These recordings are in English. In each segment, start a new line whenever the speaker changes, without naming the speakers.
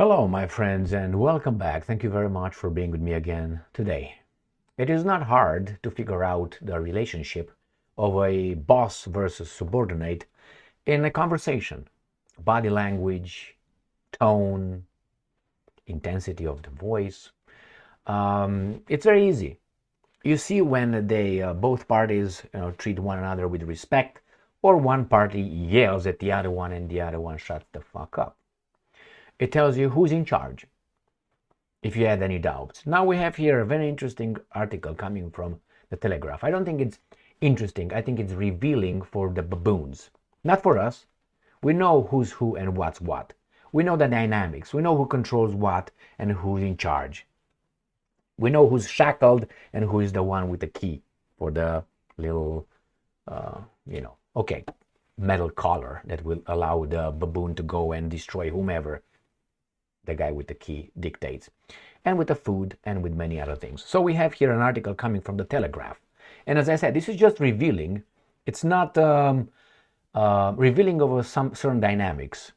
Hello, my friends, and welcome back. Thank you very much for being with me again today. It is not hard to figure out the relationship of a boss versus subordinate in a conversation. Body language, tone, intensity of the voice. It's very easy. You see when they both parties treat one another with respect, or one party yells at the other one and the other one shuts the fuck up. It tells you who's in charge, if you had any doubts. Now we have here a very interesting article coming from the Telegraph. I don't think it's interesting. I think it's revealing for the baboons. Not for us. We know who's who and what's what. We know the dynamics. We know who controls what and who's in charge. We know who's shackled and who is the one with the key for the little, metal collar that will allow the baboon to go and destroy whomever the guy with the key dictates, and with the food and with many other things. So we have here an article coming from the Telegraph. And as I said, this is just revealing. It's not revealing of some certain dynamics.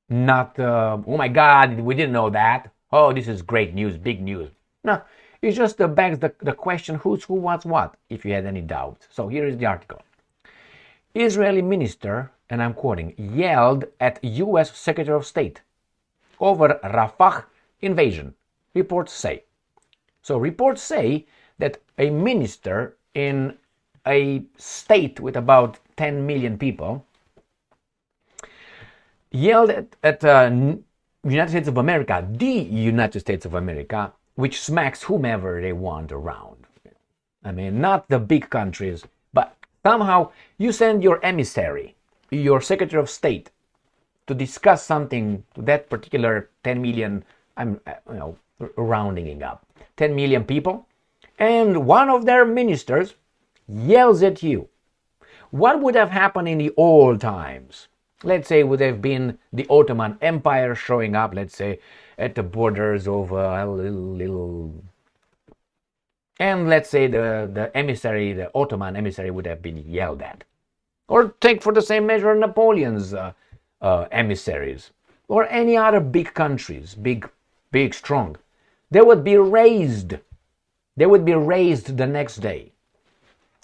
Not, oh my God, we didn't know that. Oh, this is great news, big news. No, it just begs the question, who's who, what's what, if you had any doubts. So here is the article. Israeli minister, and I'm quoting, yelled at U.S. Secretary of State over Rafah invasion, reports say. So reports say that a minister in a state with about 10 million people yelled at United States of America, the United States of America, which smacks whomever they want around. I mean, not the big countries, but somehow you send your emissary, your Secretary of State, to discuss something to that particular 10 million, I'm rounding up, 10 million people, and one of their ministers yells at you. What would have happened in the old times? Let's say would have been the Ottoman Empire showing up, let's say, at the borders of a little, and let's say the emissary, the Ottoman emissary would have been yelled at. Or take for the same measure Napoleon's emissaries, or any other big countries, big, strong. They would be raised. They would be raised the next day.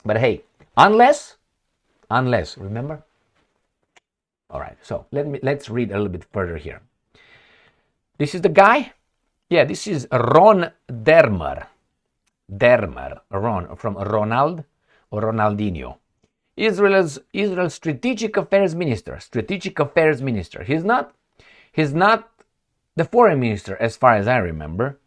But hey, unless, remember? All right, so let's read a little bit further here. This is the guy. Yeah, this is Ron Dermer. Ron, from Ronald or Ronaldinho. Israel's strategic affairs minister. He's not the foreign minister, as far as I remember.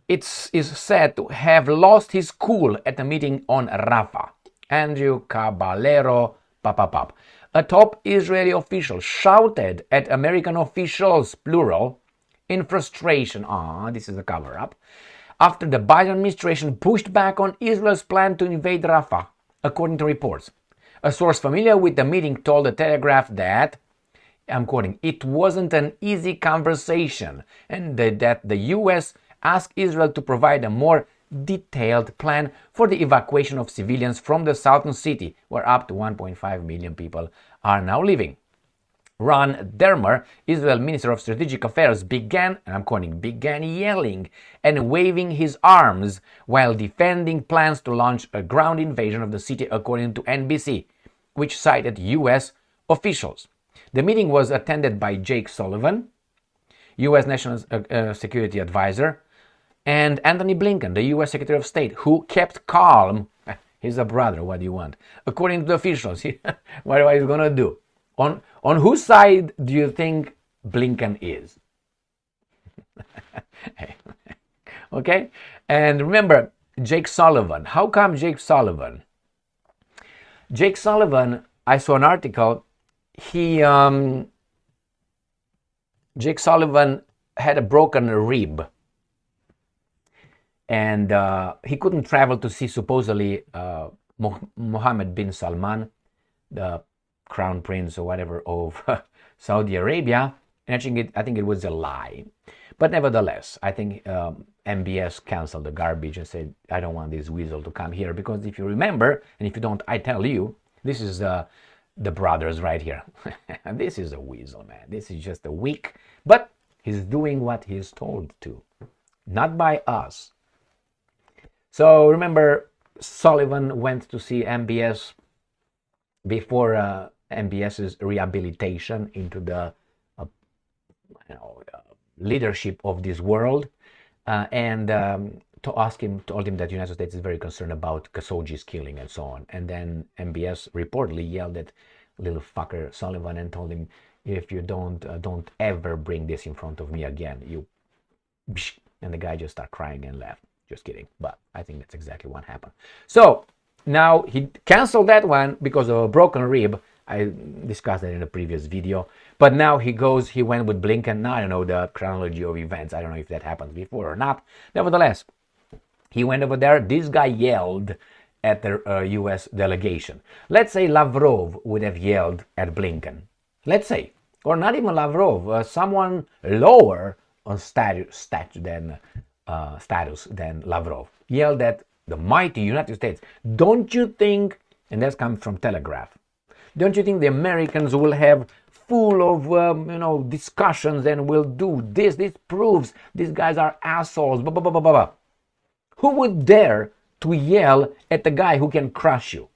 Is said to have lost his cool at a meeting on Rafah. Andrew Caballero Papapap. A top Israeli official shouted at American officials, plural, in frustration. This is a cover-up. After the Biden administration pushed back on Israel's plan to invade Rafah, according to reports. A source familiar with the meeting told the Telegraph that, I'm quoting, it wasn't an easy conversation and that the U.S. asked Israel to provide a more detailed plan for the evacuation of civilians from the southern city, where up to 1.5 million people are now living. Ron Dermer, Israel Minister of Strategic Affairs, began yelling and waving his arms while defending plans to launch a ground invasion of the city, according to NBC, which cited U.S. officials. The meeting was attended by Jake Sullivan, U.S. National Security Advisor, and Anthony Blinken, the U.S. Secretary of State, who kept calm. He's a brother, what do you want? According to the officials, what are you going to do? On whose side do you think Blinken is? Okay? And remember, Jake Sullivan. How come Jake Sullivan? Jake Sullivan, I saw an article. Jake Sullivan had a broken rib. And he couldn't travel to see supposedly Mohammed bin Salman, the crown prince or whatever of Saudi Arabia, and I think it was a lie. But nevertheless, I think MBS canceled the garbage and said, I don't want this weasel to come here, because if you remember, and if you don't, I tell you, this is the brothers right here. This is a weasel, man. This is just a weak, but He's doing what he's told to, not by us. So remember, Sullivan went to see MBS before MBS's rehabilitation into the leadership of this world, and told him that the United States is very concerned about Khashoggi's killing and so on. And then MBS reportedly yelled at little fucker Sullivan and told him, if you don't ever bring this in front of me again, you. And the guy just started crying and left. Just kidding, but I think that's exactly what happened. So now he canceled that one because of a broken rib. I discussed that in a previous video. But now he went with Blinken. Now I don't know the chronology of events. I don't know if that happened before or not. Nevertheless, he went over there. This guy yelled at the U.S. delegation. Let's say Lavrov would have yelled at Blinken. Let's say. Or not even Lavrov. Someone lower on status than Lavrov. Yelled at the mighty United States. Don't you think, and that's come from Telegraph, don't you think the Americans will have full of discussions and will do this? This proves these guys are assholes. Blah, blah, blah, blah, blah. Who would dare to yell at the guy who can crush you,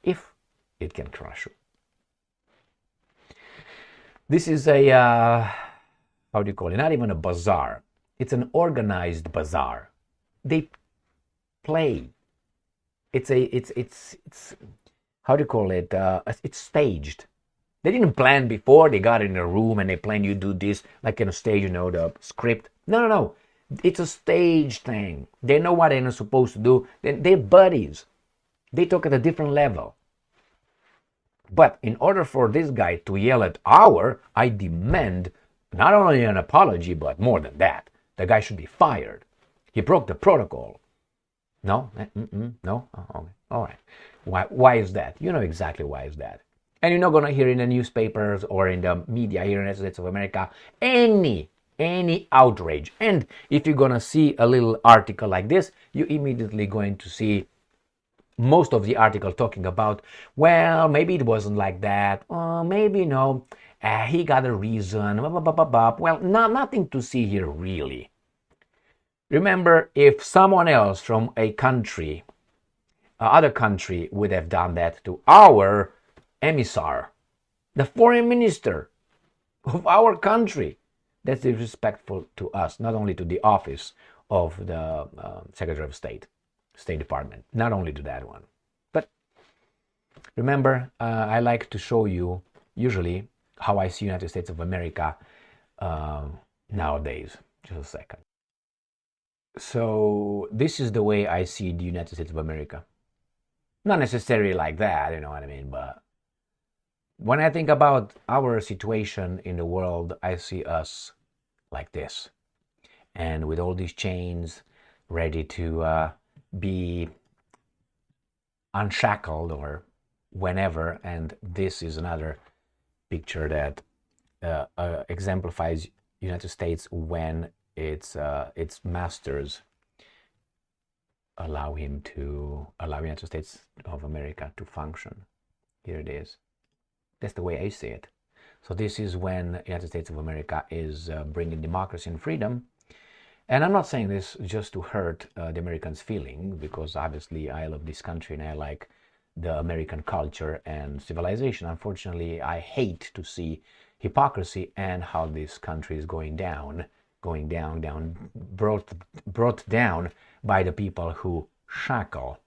if it can crush you? This is a how do you call it? Not even a bazaar. It's an organized bazaar. They play. It's how do you call it? It's staged. They didn't plan before. They got in a room and they plan you do this like in a stage, the script. No. It's a stage thing. They know what they're supposed to do. They're buddies. They talk at a different level. But in order for this guy to yell at I demand not only an apology, but more than that. The guy should be fired. He broke the protocol. No? No? Oh, okay. All right. Why is that? You know exactly why is that. And you're not going to hear in the newspapers or in the media here in the United States of America any outrage. And if you're going to see a little article like this, you're immediately going to see most of the article talking about, well, maybe it wasn't like that. Maybe no. He got a reason. Blah, blah, blah, blah. Well, nothing to see here really. Remember, if someone else from other country would have done that to our emissary, the foreign minister of our country, that's disrespectful to us, not only to the office of the Secretary of State Department, not only to that one. But remember, I like to show you usually how I see United States of America nowadays. Just a second. So this is the way I see the United States of America. Not necessarily like that, you know what I mean, but when I think about our situation in the world, I see us like this. And with all these chains ready to be unshackled or whenever. And this is another picture that exemplifies United States when its masters allow United States of America to function. Here it is. That's the way I see it. So this is when United States of America is bringing democracy and freedom. And I'm not saying this just to hurt the Americans' feeling, because obviously I love this country and I like the American culture and civilization. Unfortunately, I hate to see hypocrisy and how this country is going down, brought down by the people who shackle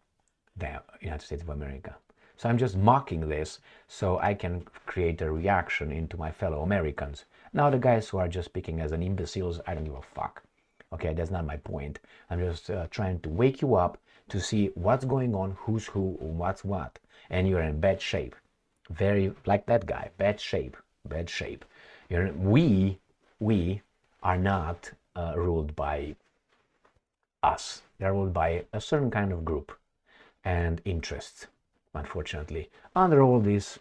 the United States of America. So I'm just mocking this so I can create a reaction into my fellow Americans. Now the guys who are just speaking as an imbeciles, I don't give a fuck. Okay, that's not my point. I'm just trying to wake you up to see what's going on, who's who, what's what. And you're in bad shape. Very, like that guy, bad shape. We are not ruled by us. They're ruled by a certain kind of group and interests, unfortunately, under all this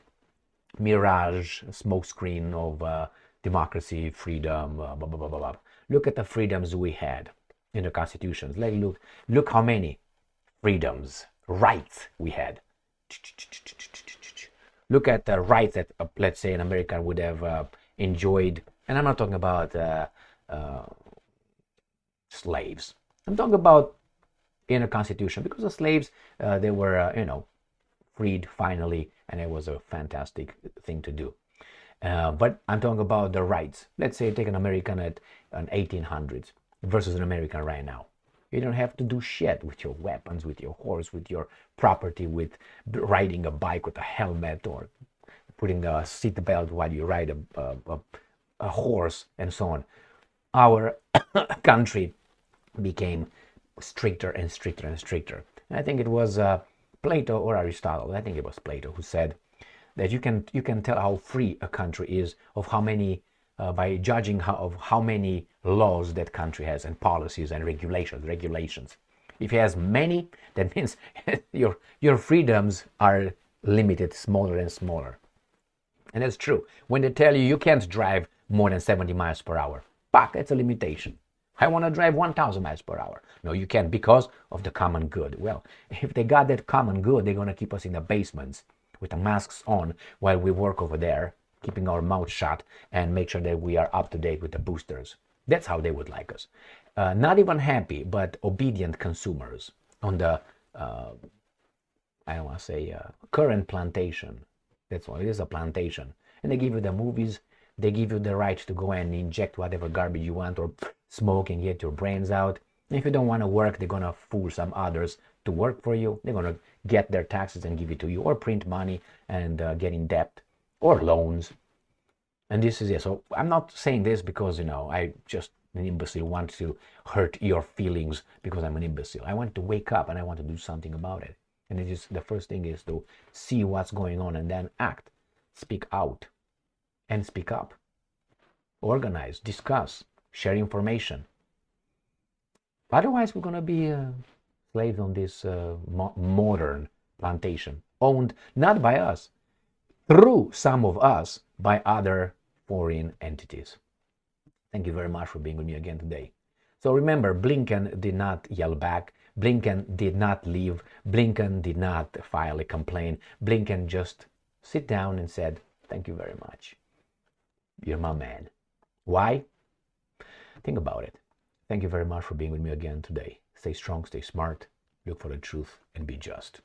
mirage, smokescreen of democracy, freedom, blah, blah, blah, blah, blah. Look at the freedoms we had in the constitutions. Look how many freedoms, rights we had. Look at the rights that, let's say, an American would have enjoyed. And I'm not talking about slaves. I'm talking about in a constitution, because the slaves, they were, freed finally, and it was a fantastic thing to do. But I'm talking about the rights. Let's say take an American at an 1800s versus an American right now. You don't have to do shit with your weapons, with your horse, with your property, with riding a bike with a helmet, or putting a seat belt while you ride a horse, and so on. Our country became stricter and stricter and stricter. And I think it was Plato or Aristotle, I think it was Plato, who said that you can tell how free a country is of how many by judging how many laws that country has, and policies and regulations. If it has many, that means your freedoms are limited, smaller and smaller. And that's true. When they tell you can't drive more than 70 miles per hour, that's a limitation. I want to drive 1,000 miles per hour. No, you can't, because of the common good. Well, if they got that common good, they're going to keep us in the basements with the masks on while we work over there, keeping our mouth shut, and make sure that we are up to date with the boosters. That's how they would like us. Not even happy, but obedient consumers on the, I don't want to say current plantation. That's what it is, a plantation. And they give you the movies, they give you the right to go and inject whatever garbage you want, or smoke and get your brains out. And if you don't want to work, they're going to fool some others to work for you. They're going to get their taxes and give it to you, or print money and get in debt, or loans. And this is it. So I'm not saying this because, I just an imbecile want to hurt your feelings because I'm an imbecile. I want to wake up and I want to do something about it. And it is the first thing is to see what's going on and then act, speak out, and speak up. Organize, discuss, share information. Otherwise, we're going to be slaves on this modern plantation, owned not by us, through some of us, by other foreign entities. Thank you very much for being with me again today. So remember, Blinken did not yell back. Blinken did not leave. Blinken did not file a complaint. Blinken just sit down and said, thank you very much. You're my man. Why? Think about it. Thank you very much for being with me again today. Stay strong, stay smart, look for the truth, and be just.